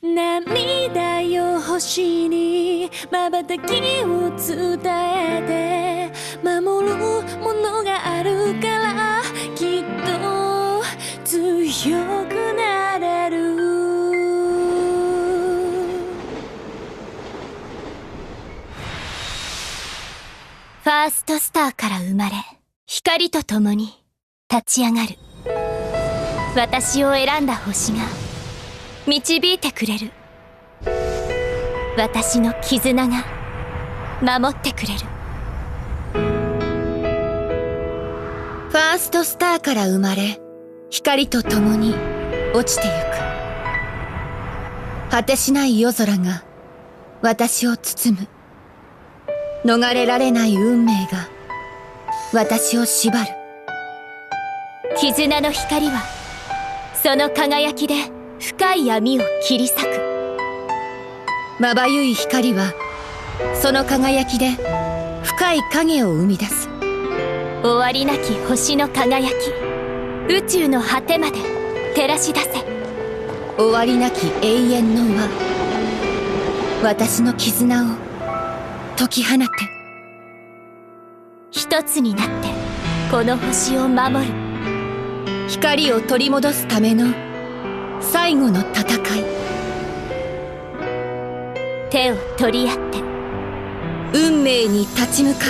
涙よ星に瞬きを伝えて守るものがあるからきっと強くなれる。ファーストスターから生まれ光と共に立ち上がる。私を選んだ星が導いてくれる。私の絆が守ってくれる。ファーストスターから生まれ光と共に落ちてゆく。果てしない夜空が私を包む。逃れられない運命が私を縛る。絆の光はその輝きで深い闇を切り裂く。まばゆい光はその輝きで深い影を生み出す。終わりなき星の輝き、宇宙の果てまで照らし出せ。終わりなき永遠の輪、私の絆を解き放て。一つになってこの星を守る。光を取り戻すための最後の戦い。手を取り合って運命に立ち向かう。